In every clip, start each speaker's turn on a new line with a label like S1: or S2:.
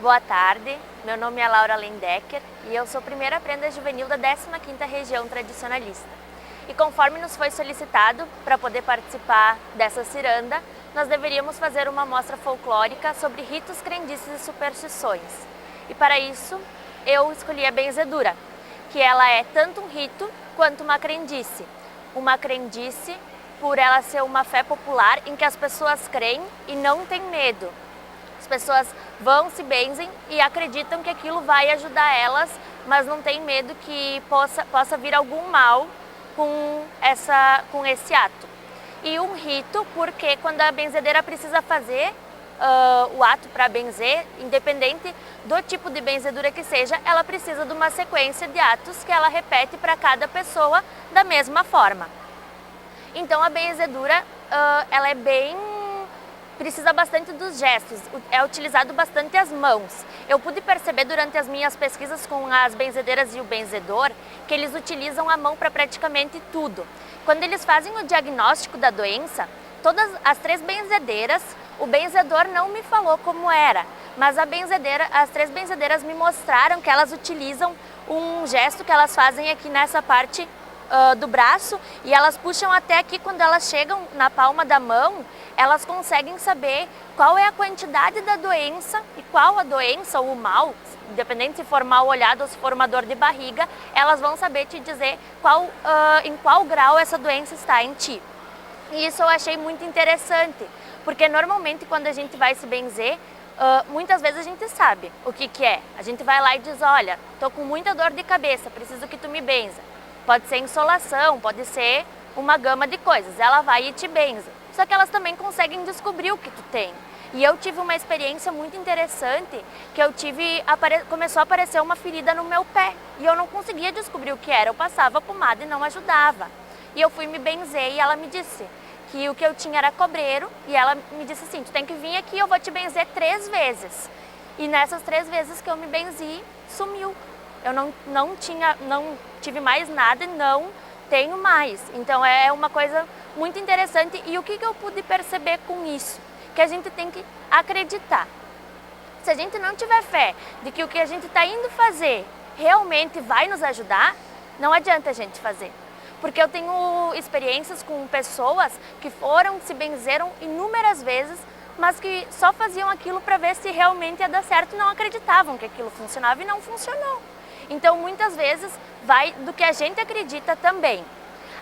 S1: Boa tarde, meu nome é Laura Lendecker e eu sou primeira prenda juvenil da 15ª Região Tradicionalista. E conforme nos foi solicitado para poder participar dessa ciranda, nós deveríamos fazer uma mostra folclórica sobre ritos, crendices e superstições. E para isso, eu escolhi a benzedura, que ela é tanto um rito quanto uma crendice. Uma crendice por ela ser uma fé popular em que as pessoas creem e não têm medo. As pessoas vão, se benzem e acreditam que aquilo vai ajudar elas, mas não tem medo que possa vir algum mal com esse ato. E um rito, porque quando a benzedeira precisa fazer o ato para benzer, independente do tipo de benzedura que seja, ela precisa de uma sequência de atos que ela repete para cada pessoa da mesma forma. Então a benzedura, ela precisa bastante dos gestos, é utilizado bastante as mãos. Eu pude perceber durante as minhas pesquisas com as benzedeiras e o benzedor que eles utilizam a mão para praticamente tudo. Quando eles fazem o diagnóstico da doença, todas as 3 benzedeiras, o benzedor não me falou como era, mas as 3 benzedeiras me mostraram que elas utilizam um gesto que elas fazem aqui nessa parte do braço e elas puxam até aqui. Quando elas chegam na palma da mão, elas conseguem saber qual é a quantidade da doença e qual a doença ou o mal, independente se for mal olhado ou se for uma dor de barriga, elas vão saber te dizer em qual grau essa doença está em ti. E isso eu achei muito interessante, porque normalmente quando a gente vai se benzer, muitas vezes a gente sabe o que é. A gente vai lá e diz, olha, tô com muita dor de cabeça, preciso que tu me benza. Pode ser insolação, pode ser uma gama de coisas, ela vai e te benza. Só que elas também conseguem descobrir o que tu tem. E eu tive uma experiência muito interessante, que começou a aparecer uma ferida no meu pé. E eu não conseguia descobrir o que era, eu passava pomada e não ajudava. E eu fui me benzer e ela me disse que o que eu tinha era cobreiro. E ela me disse assim, tu tem que vir aqui, eu vou te benzer 3 vezes. E nessas 3 vezes que eu me benzi, sumiu. Eu não tive mais nada e não tenho mais. Então é uma coisa muito interessante. E o que eu pude perceber com isso? Que a gente tem que acreditar. Se a gente não tiver fé de que o que a gente está indo fazer realmente vai nos ajudar, não adianta a gente fazer. Porque eu tenho experiências com pessoas que se benzeram inúmeras vezes, mas que só faziam aquilo para ver se realmente ia dar certo e não acreditavam que aquilo funcionava e não funcionou. Então, muitas vezes, vai do que a gente acredita também.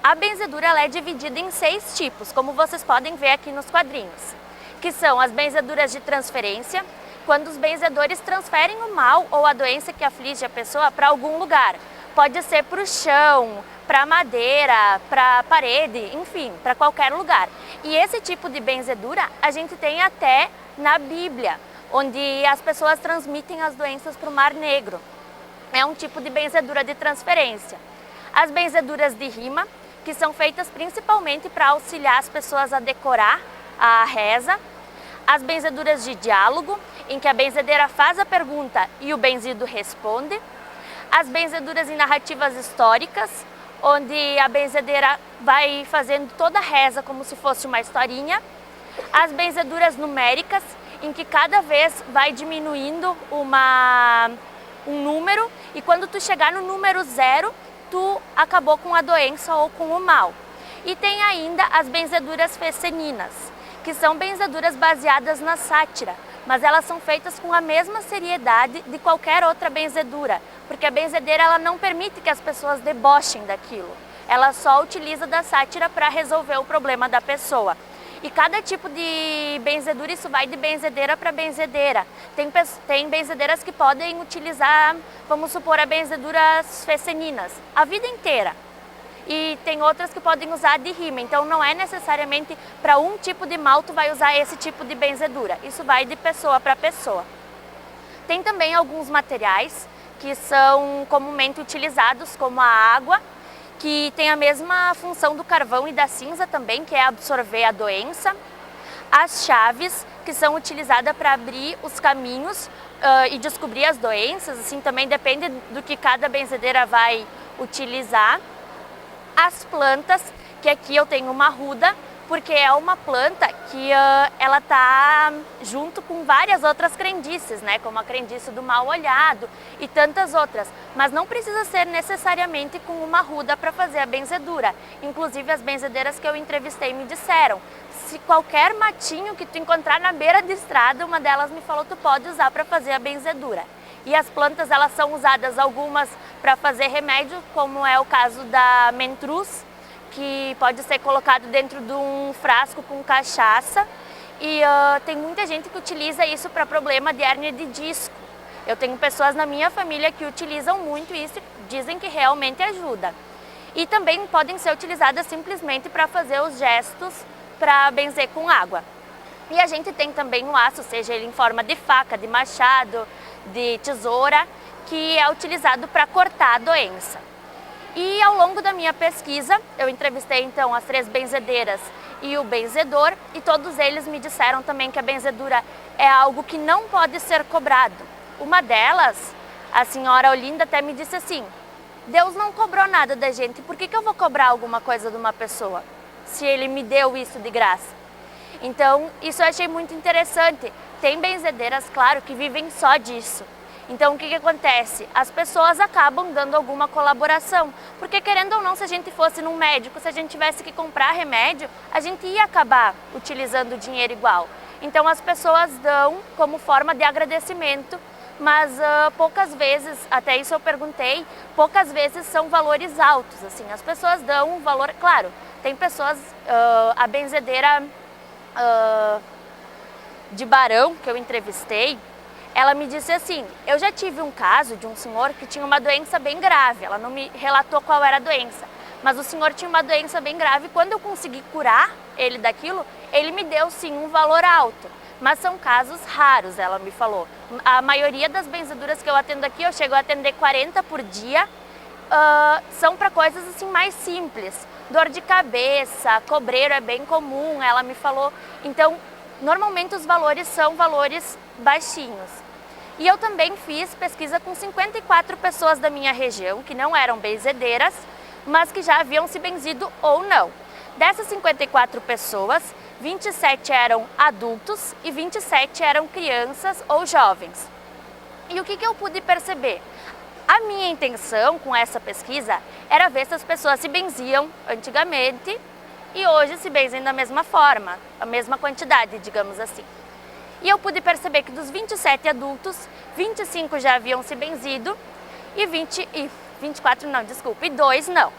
S1: A benzedura ela é dividida em 6 tipos, como vocês podem ver aqui nos quadrinhos, que são as benzeduras de transferência, quando os benzedores transferem o mal ou a doença que aflige a pessoa para algum lugar. Pode ser para o chão, para a madeira, para a parede, enfim, para qualquer lugar. E esse tipo de benzedura a gente tem até na Bíblia, onde as pessoas transmitem as doenças para o Mar Negro. É um tipo de benzedura de transferência. As benzeduras de rima, que são feitas principalmente para auxiliar as pessoas a decorar a reza. As benzeduras de diálogo, em que a benzedeira faz a pergunta e o benzido responde. As benzeduras em narrativas históricas, onde a benzedeira vai fazendo toda a reza como se fosse uma historinha. As benzeduras numéricas, em que cada vez vai diminuindo um número e quando tu chegar no número 0, tu acabou com a doença ou com o mal. E tem ainda as benzeduras feceninas, que são benzeduras baseadas na sátira, mas elas são feitas com a mesma seriedade de qualquer outra benzedura, porque a benzedeira ela não permite que as pessoas debochem daquilo, ela só utiliza da sátira para resolver o problema da pessoa. E cada tipo de benzedura, isso vai de benzedeira para benzedeira. Tem benzedeiras que podem utilizar, vamos supor, a benzeduras feceninas a vida inteira. E tem outras que podem usar de rima, então não é necessariamente para um tipo de mal tu vai usar esse tipo de benzedura. Isso vai de pessoa para pessoa. Tem também alguns materiais que são comumente utilizados, como a água, que tem a mesma função do carvão e da cinza também, que é absorver a doença. As chaves, que são utilizadas para abrir os caminhos e descobrir as doenças, assim também depende do que cada benzedeira vai utilizar. As plantas, que aqui eu tenho uma ruda porque é uma planta que ela está junto com várias outras crendices, né? Como a crendice do mal olhado e tantas outras. Mas não precisa ser necessariamente com uma ruda para fazer a benzedura. Inclusive as benzedeiras que eu entrevistei me disseram, se qualquer matinho que tu encontrar na beira de estrada, uma delas me falou, tu pode usar para fazer a benzedura. E as plantas, elas são usadas algumas para fazer remédio, como é o caso da mentruz, que pode ser colocado dentro de um frasco com cachaça, e tem muita gente que utiliza isso para problema de hérnia de disco. Eu tenho pessoas na minha família que utilizam muito isso e dizem que realmente ajuda. E também podem ser utilizadas simplesmente para fazer os gestos para benzer com água. E a gente tem também o aço, seja ele em forma de faca, de machado, de tesoura, que é utilizado para cortar a doença. E ao longo da minha pesquisa, eu entrevistei então as 3 benzedeiras e o benzedor, e todos eles me disseram também que a benzedura é algo que não pode ser cobrado. Uma delas, a senhora Olinda, até me disse assim, Deus não cobrou nada da gente, por que eu vou cobrar alguma coisa de uma pessoa, se Ele me deu isso de graça? Então, isso eu achei muito interessante. Tem benzedeiras, claro, que vivem só disso. Então, o que acontece? As pessoas acabam dando alguma colaboração, porque querendo ou não, se a gente fosse num médico, se a gente tivesse que comprar remédio, a gente ia acabar utilizando o dinheiro igual. Então, as pessoas dão como forma de agradecimento, mas poucas vezes, até isso eu perguntei, poucas vezes são valores altos, assim, as pessoas dão um valor, claro, tem pessoas, a benzedeira de Barão, que eu entrevistei, ela me disse assim, eu já tive um caso de um senhor que tinha uma doença bem grave, ela não me relatou qual era a doença, mas o senhor tinha uma doença bem grave e quando eu consegui curar ele daquilo, ele me deu sim um valor alto, mas são casos raros, ela me falou. A maioria das benzeduras que eu atendo aqui, eu chego a atender 40 por dia, são para coisas assim mais simples, dor de cabeça, cobreiro é bem comum, ela me falou, então normalmente os valores são valores baixinhos. E eu também fiz pesquisa com 54 pessoas da minha região, que não eram benzedeiras, mas que já haviam se benzido ou não. Dessas 54 pessoas, 27 eram adultos e 27 eram crianças ou jovens. E o que eu pude perceber? A minha intenção com essa pesquisa era ver se as pessoas se benziam antigamente e hoje se benzem da mesma forma, a mesma quantidade, digamos assim. E eu pude perceber que dos 27 adultos, 25 já haviam se benzido e 2 não.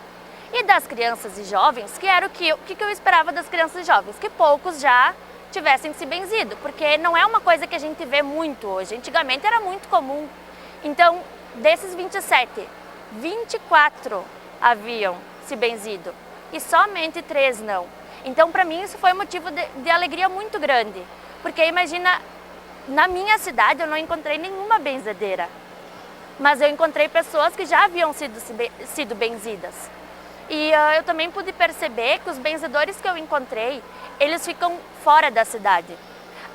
S1: E das crianças e jovens, que era o que eu esperava das crianças e jovens? Que poucos já tivessem se benzido, porque não é uma coisa que a gente vê muito hoje, antigamente era muito comum. Então, desses 27, 24 haviam se benzido e somente 3 não. Então, para mim, isso foi um motivo de alegria muito grande, porque imagina, na minha cidade eu não encontrei nenhuma benzedeira, mas eu encontrei pessoas que já haviam sido benzidas. E eu também pude perceber que os benzedores que eu encontrei, eles ficam fora da cidade.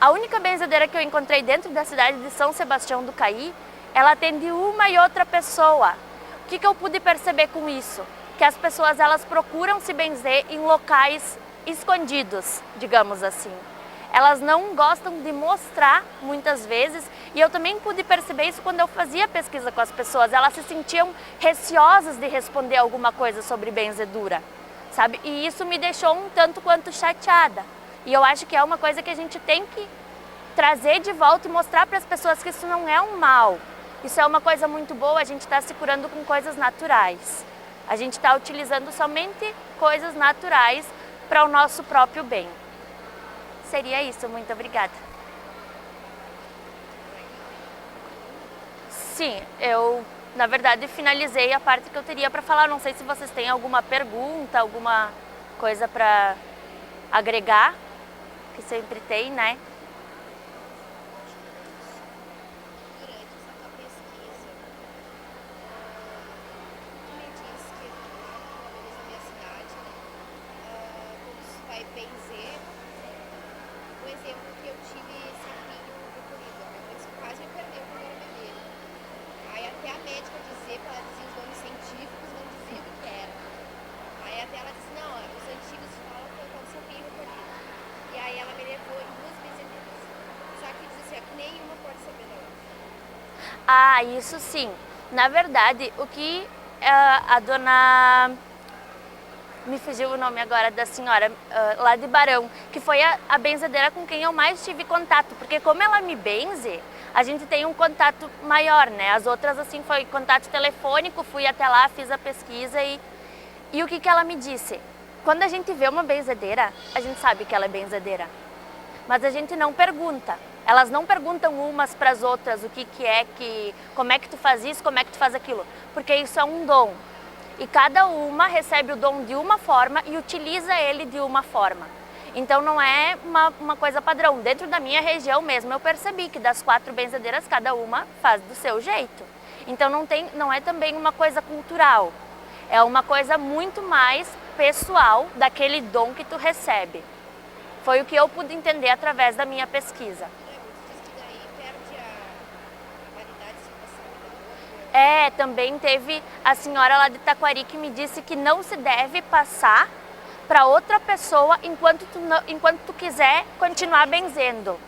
S1: A única benzedeira que eu encontrei dentro da cidade de São Sebastião do Caí, ela atende uma e outra pessoa. O que eu pude perceber com isso? Que as pessoas, elas procuram se benzer em locais escondidos, digamos assim. Elas não gostam de mostrar muitas vezes, e eu também pude perceber isso quando eu fazia pesquisa com as pessoas. Elas se sentiam receosas de responder alguma coisa sobre benzedura, sabe? E isso me deixou um tanto quanto chateada. E eu acho que é uma coisa que a gente tem que trazer de volta e mostrar para as pessoas que isso não é um mal. Isso é uma coisa muito boa, a gente está se curando com coisas naturais. A gente está utilizando somente coisas naturais para o nosso próprio bem. Seria isso, muito obrigada. Sim, eu, na verdade, finalizei a parte que eu teria para falar. Não sei se vocês têm alguma pergunta, alguma coisa para agregar, que sempre tem, né?
S2: Ela disse, não, os antigos falam que eu não sabia
S1: Ah, isso sim. Na verdade, o que a dona... Me fugiu o nome agora da senhora, lá de Barão, que foi a benzedeira com quem eu mais tive contato, porque como ela me benze, a gente tem um contato maior, né? As outras, assim, foi contato telefônico, fui até lá, fiz a pesquisa e o que ela me disse? Quando a gente vê uma benzedeira, a gente sabe que ela é benzedeira, mas a gente não pergunta. Elas não perguntam umas para as outras o que é, como é que tu faz isso, como é que tu faz aquilo, porque isso é um dom. E cada uma recebe o dom de uma forma e utiliza ele de uma forma. Então não é uma coisa padrão. Dentro da minha região mesmo eu percebi que das 4 benzedeiras cada uma faz do seu jeito. Então não é também uma coisa cultural. É uma coisa muito mais pessoal daquele dom que tu recebe. Foi o que eu pude entender através da minha pesquisa. Também teve a senhora lá de Taquari que me disse que não se deve passar para outra pessoa enquanto tu quiser continuar benzendo.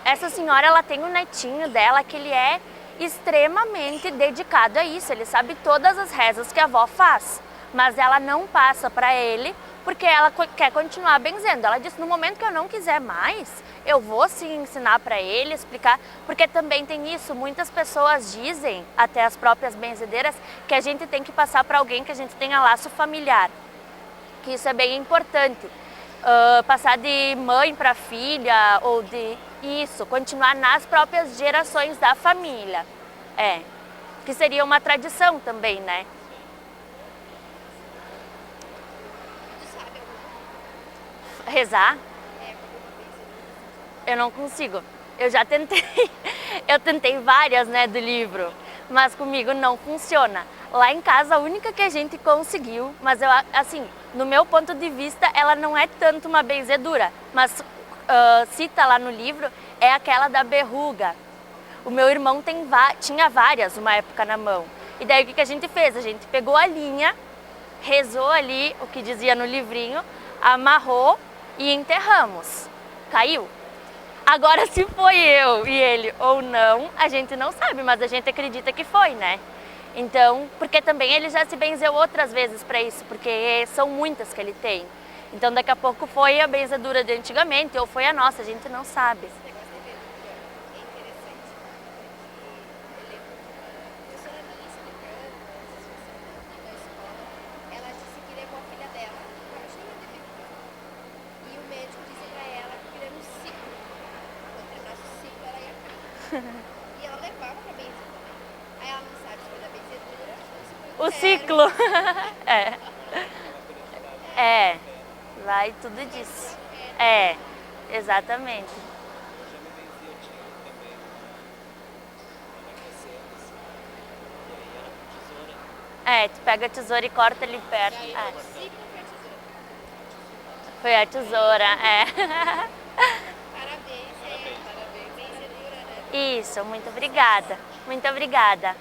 S1: Essa senhora, ela tem um netinho dela que ele é extremamente dedicado a isso, ele sabe todas as rezas que a avó faz, mas ela não passa para ele porque ela quer continuar benzendo. Ela disse, no momento que eu não quiser mais, eu vou sim ensinar para ele, explicar, porque também tem isso, muitas pessoas dizem, até as próprias benzedeiras, que a gente tem que passar para alguém que a gente tenha laço familiar, que isso é bem importante. Passar de mãe para filha, ou continuar nas próprias gerações da família, que seria uma tradição também, né? Rezar? Eu não consigo. Eu já tentei. Eu tentei várias, né, do livro, mas comigo não funciona. Lá em casa, a única que a gente conseguiu, mas eu, assim, no meu ponto de vista, ela não é tanto uma benzedura, mas cita lá no livro, é aquela da berruga. O meu irmão tinha várias uma época na mão. E daí o que a gente fez? A gente pegou a linha, rezou ali o que dizia no livrinho, amarrou e enterramos. Caiu. Agora, se foi eu e ele ou não, a gente não sabe, mas a gente acredita que foi, né? Então, porque também ele já se benzeu outras vezes para isso, porque são muitas que ele tem. Então, daqui a pouco foi a benzedura de antigamente ou foi a nossa, a gente não sabe.
S2: E ela levava pra benzedura. Aí ela não sabe se foi da benzedura
S1: o ciclo. Vai tudo disso. Exatamente. Tu pega a tesoura e corta ali perto. Foi a tesoura,
S2: Parabéns, benzedura, né?
S1: Isso, muito obrigada. Muito obrigada.